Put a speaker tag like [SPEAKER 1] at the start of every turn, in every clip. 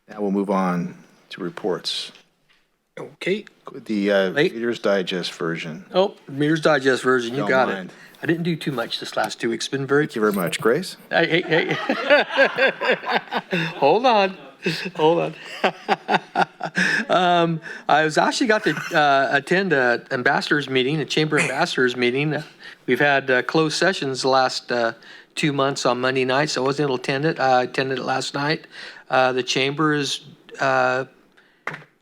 [SPEAKER 1] Now we'll move on to reports.
[SPEAKER 2] Okay.
[SPEAKER 1] The Reader's Digest version.
[SPEAKER 2] Oh, Reader's Digest version. You
[SPEAKER 1] Don't
[SPEAKER 2] got
[SPEAKER 1] mind.
[SPEAKER 2] it. I didn't do too much this last 2 weeks. Been very.
[SPEAKER 1] Thank you very much. Grace?
[SPEAKER 2] Hey. Hold on. I was actually got to attend a ambassadors meeting, a chamber ambassadors meeting. We've had closed sessions the last 2 months on Monday nights. I wasn't able to attend it. I attended it last night. The chamber is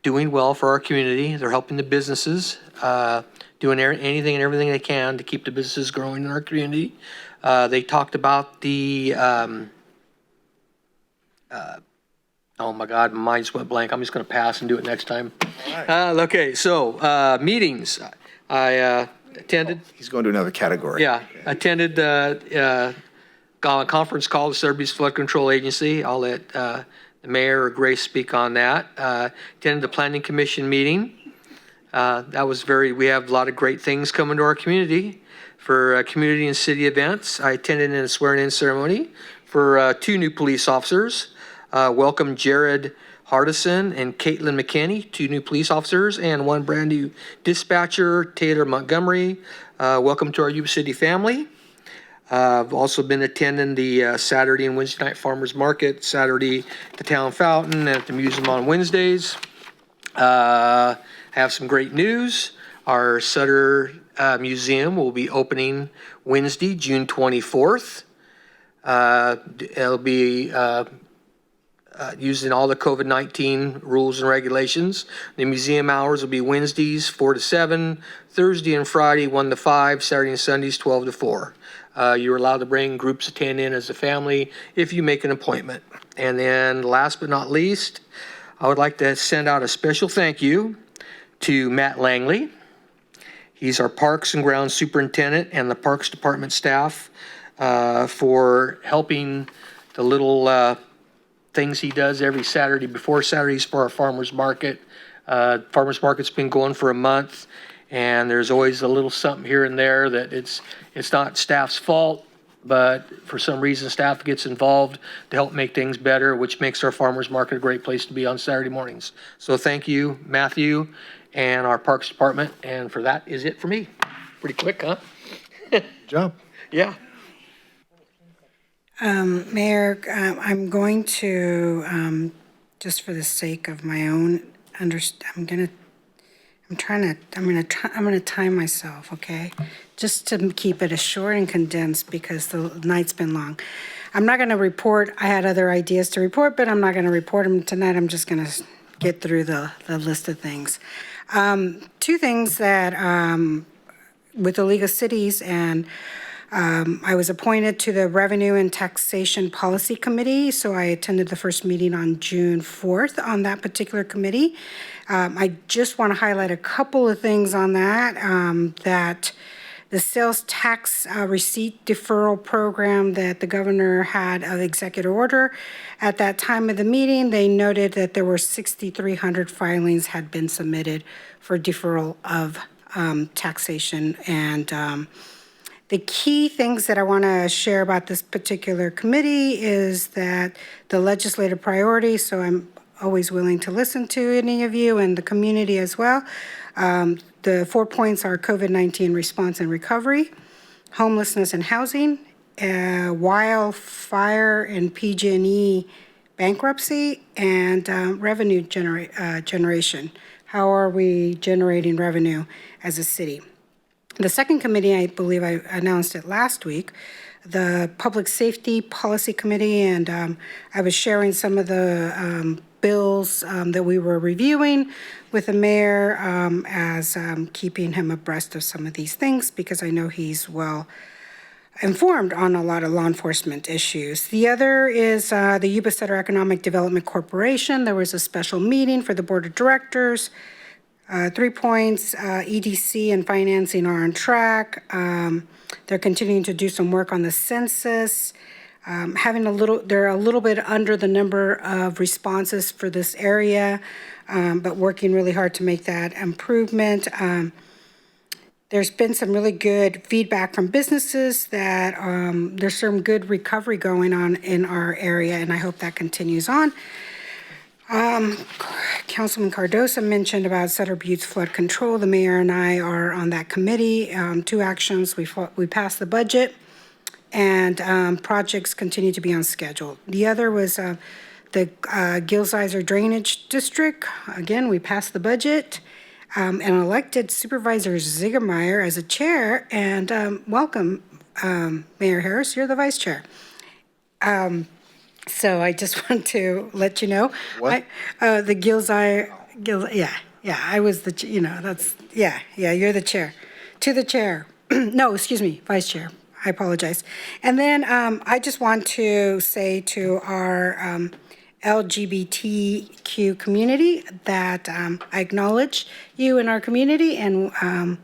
[SPEAKER 2] doing well for our community. They're helping the businesses, doing anything and everything they can to keep the businesses growing in our community. They talked about the, oh my God, my mind just went blank. I'm just going to pass and do it next time. Okay, so meetings. I attended.
[SPEAKER 1] He's going to another category.
[SPEAKER 2] Yeah, attended a conference call to Serbia's Flood Control Agency. I'll let the mayor or Grace speak on that. Attended the Planning Commission meeting. That was we have a lot of great things coming to our community for community and city events. I attended a swearing-in ceremony for 2 new police officers. Welcome Jared Hardison and Caitlin McKinney, 2 new police officers, and 1 brand new dispatcher, Taylor Montgomery. Welcome to our Yuba City family. I've also been attending the Saturday and Wednesday night farmers market, Saturday at the town fountain and at the museum on Wednesdays. Have some great news. Our Sutter Museum will be opening Wednesday, June 24th. It'll be using all the COVID-19 rules and regulations. The museum hours will be Wednesdays 4 to 7, Thursday and Friday 1 to 5, Saturday and Sundays 12 to 4. You're allowed to bring groups of 10 in as a family if you make an appointment. And then last but not least, I would like to send out a special thank you to Matt Langley. He's our Parks and Grounds Superintendent and the Parks Department staff for helping the little things he does every Saturday before Saturdays for our farmers market. Farmers market's been going for a month, and there's always a little something here and there that it's not staff's fault, but for some reason staff gets involved to help make things better, which makes our farmers market a great place to be on Saturday mornings. So thank you, Matthew, and our Parks Department, and for that is it for me. Pretty quick, huh?
[SPEAKER 1] Good job.
[SPEAKER 2] Yeah.
[SPEAKER 3] Mayor, I'm going to, just for the sake of my own I'm gonna time myself, okay? Just to keep it as short and condensed because the night's been long. I'm not gonna report, I had other ideas to report, but I'm not gonna report them tonight. I'm just gonna get through the list of things. 2 things that, with the League of Cities, and I was appointed to the Revenue and Taxation Policy Committee, so I attended the first meeting on June 4th on that particular committee. I just want to highlight a couple of things on that, that the sales tax receipt deferral program that the governor had of executive order. At that time of the meeting, they noted that there were 6,300 filings had been submitted for deferral of taxation. And the key things that I want to share about this particular committee is that the legislative priority, so I'm always willing to listen to any of you and the community as well. The 4 points are COVID-19 response and recovery, homelessness and housing, wildfire and PG&E bankruptcy, and revenue generation. How are we generating revenue as a city? The second committee, I believe I announced it last week, the Public Safety Policy Committee, and I was sharing some of the bills that we were reviewing with the mayor as keeping him abreast of some of these things because I know he's well informed on a lot of law enforcement issues. The other is the Yuba City Economic Development Corporation. There was a special meeting for the board of directors. 3 points, EDC and financing are on track. They're continuing to do some work on the census. They're a little bit under the number of responses for this area, but working really hard to make that improvement. There's been some really good feedback from businesses that there's some good recovery going on in our area, and I hope that continues on. Councilman Cardosa mentioned about Sutter Butte's flood control. The mayor and I are on that committee. Two actions, we passed the budget, and projects continue to be on schedule. The other was the Gilsizer Drainage District. Again, we passed the budget, and elected Supervisor Ziegermeyer as a chair, and welcome, Mayor Harris, you're the vice chair. So I just want to let you know.
[SPEAKER 1] What?
[SPEAKER 3] The yeah, I was the, you're the chair. To the chair. No, excuse me, vice chair. I apologize. And then I just want to say to our LGBTQ community that I acknowledge you in our community, and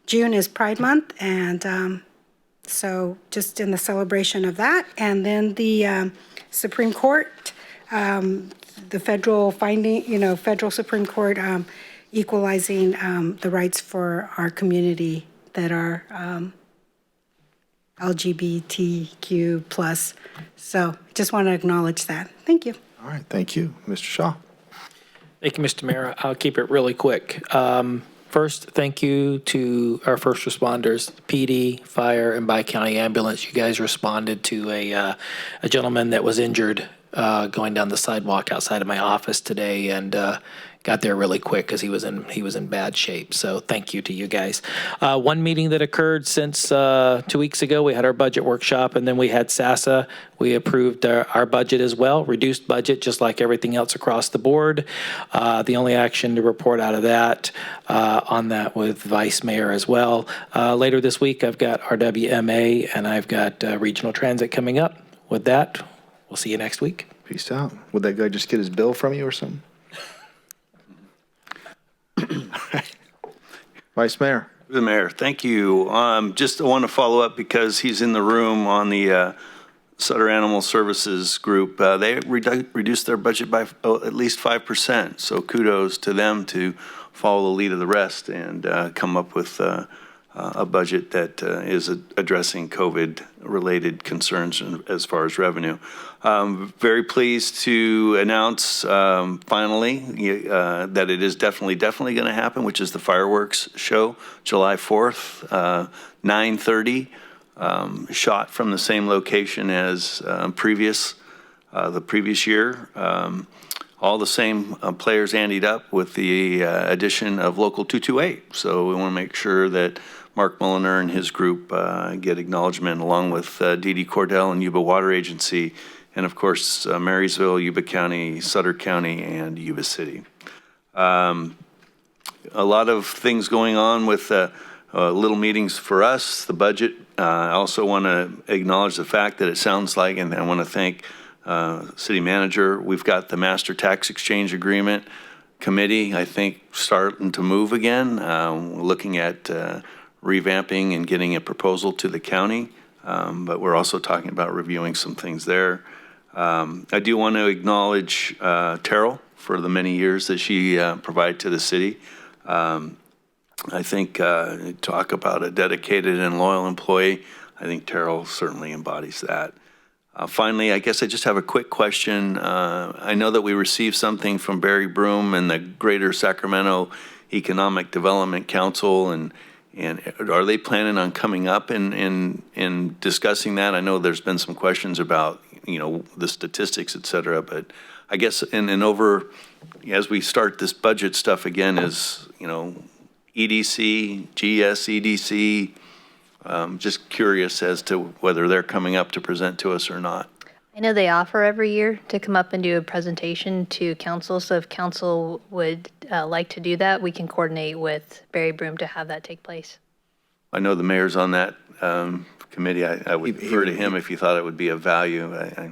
[SPEAKER 3] June is Pride Month, and so just in the celebration of that. And then the Supreme Court, the federal federal Supreme Court equalizing the rights for our community that are LGBTQ plus. So just want to acknowledge that. Thank you.
[SPEAKER 1] All right, thank you. Mr. Shaw.
[SPEAKER 4] Thank you, Mr. Mayor. I'll keep it really quick. First, thank you to our first responders, PD, fire, and Bi-County Ambulance. You guys responded to a gentleman that was injured going down the sidewalk outside of my office today, and got there really quick because he was in bad shape. So thank you to you guys. One meeting that occurred since 2 weeks ago, we had our budget workshop, and then we had SASA. We approved our budget as well, reduced budget just like everything else across the board. The only action to report out of that on that with Vice Mayor as well. Later this week, I've got RWMA and I've got regional transit coming up. With that, we'll see you next week.
[SPEAKER 1] Peace out. Would that guy just get his bill from you or something? Vice Mayor.
[SPEAKER 5] The Mayor, thank you. Just want to follow up because he's in the room on the Sutter Animal Services Group. They reduced their budget by at least 5%. So kudos to them to follow the lead of the rest and come up with a budget that is addressing COVID-related concerns as far as revenue. Very pleased to announce finally that it is definitely going to happen, which is the fireworks show, July 4th, 9:30, shot from the same location as the previous year. All the same players andied up with the addition of Local 228. So we want to make sure that Mark Mulliner and his group get acknowledgement, along with Dee Dee Cordell and Yuba Water Agency, and of course Marysville, Yuba County, Sutter County, and Yuba City. A lot of things going on with little meetings for us, the budget. I also want to acknowledge the fact that it sounds like, and I want to thank City Manager, we've got the Master Tax Exchange Agreement Committee, I think, starting to move again. Looking at revamping and getting a proposal to the county, but we're also talking about reviewing some things there. I do want to acknowledge Terrell for the many years that she provided to the city. I think talk about a dedicated and loyal employee. I think Terrell certainly embodies that. Finally, I guess I just have a quick question. I know that we received something from Barry Broom and the Greater Sacramento Economic Development Council, and are they planning on coming up and discussing that? I know there's been some questions about, the statistics, et cetera, but I guess as we start this budget stuff again, is, EDC, GS, EDC, just curious as to whether they're coming up to present to us or not.
[SPEAKER 6] I know they offer every year to come up and do a presentation to council, so if council would like to do that, we can coordinate with Barry Broom to have that take place.
[SPEAKER 5] I know the mayor's on that committee. I would refer to him if he thought it would be of value.
[SPEAKER 1] I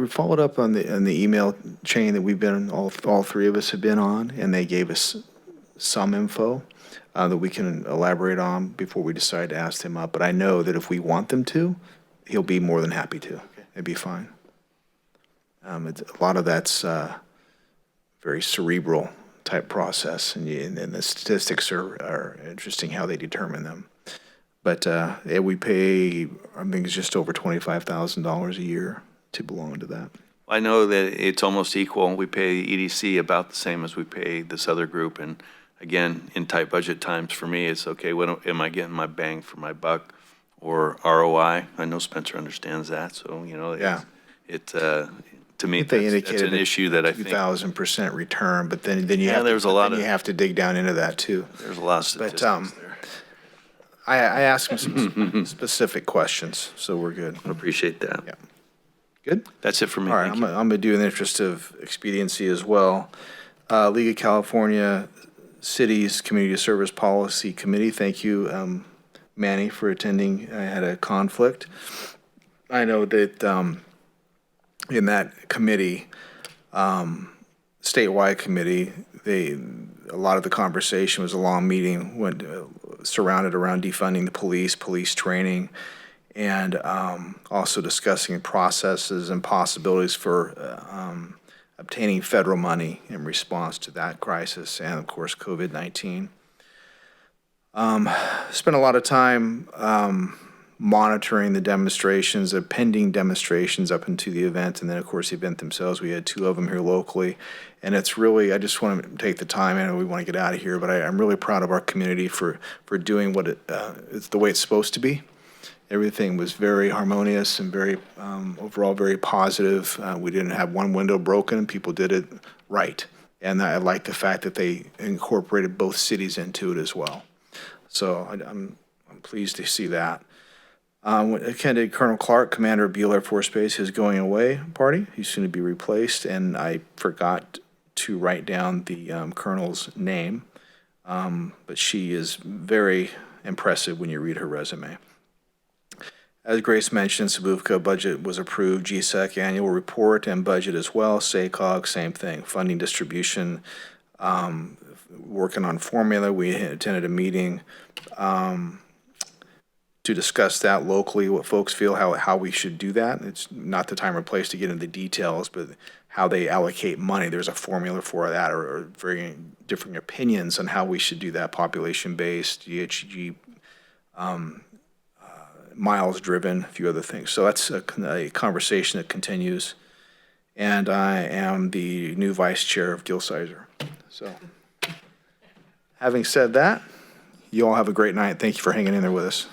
[SPEAKER 1] followed up on the email chain that we've been, all three of us have been on, and they gave us some info that we can elaborate on before we decide to ask him up. But I know that if we want them to, he'll be more than happy to. It'd be fine. A lot of that's very cerebral type process, and the statistics are interesting how they determine them. But we pay, I think it's just over $25,000 a year to belong to that.
[SPEAKER 5] I know that it's almost equal. We pay EDC about the same as we pay this other group. And again, in tight budget times, for me, it's okay, what am I getting my bang for my buck or ROI? I know Spencer understands that, so,
[SPEAKER 1] Yeah.
[SPEAKER 5] to me,
[SPEAKER 1] They
[SPEAKER 5] that's
[SPEAKER 1] indicated
[SPEAKER 5] an issue that I think,
[SPEAKER 1] 2,000% return, but then you
[SPEAKER 5] Yeah,
[SPEAKER 1] have,
[SPEAKER 5] there's a lot
[SPEAKER 1] then you
[SPEAKER 5] of-
[SPEAKER 1] have to dig down into that too.
[SPEAKER 5] there's a lot of statistics there.
[SPEAKER 1] I asked him some specific questions, so we're good.
[SPEAKER 5] I appreciate that.
[SPEAKER 1] Yeah. Good?
[SPEAKER 5] That's it for me.
[SPEAKER 1] All right,
[SPEAKER 5] Thank
[SPEAKER 1] I'm
[SPEAKER 5] you.
[SPEAKER 1] going to do in the interest of expediency as well. League of California Cities Community Service Policy Committee, thank you, Manny, for attending. I had a conflict. I know that in that committee, statewide committee, a lot of the conversation was a long meeting when surrounded around defunding the police training, and also discussing processes and possibilities for obtaining federal money in response to that crisis and, of course, COVID-19. Spent a lot of time monitoring the demonstrations, the pending demonstrations up into the event, and then, of course, the event themselves. We had 2 of them here locally, and it's really, I just want to take the time, I know we want to get out of here, but I'm really proud of our community for doing what it's the way it's supposed to be. Everything was very harmonious and very, overall, very positive. We didn't have one window broken. People did it right. And I like the fact that they incorporated both cities into it as well. So I'm pleased to see that. Attended Colonel Clark, commander of Beale Air Force Base, his going away party. He's soon to be replaced. And I forgot to write down the colonel's name. But she is very impressive when you read her resume. As Grace mentioned, Sabufka budget was approved, GSEC annual report and budget as well, SACOG, same thing, funding distribution, working on formula. We attended a meeting to discuss that locally, what folks feel, how we should do that. It's not the time or place to get into the details, but how they allocate money. There's a formula for that, or very different opinions on how we should do that, population-based, GHG, miles driven, a few other things. So that's a conversation that continues. And I am the new vice chair of Gilsizer. So having said that, you all have a great night. Thank you for hanging in there with us.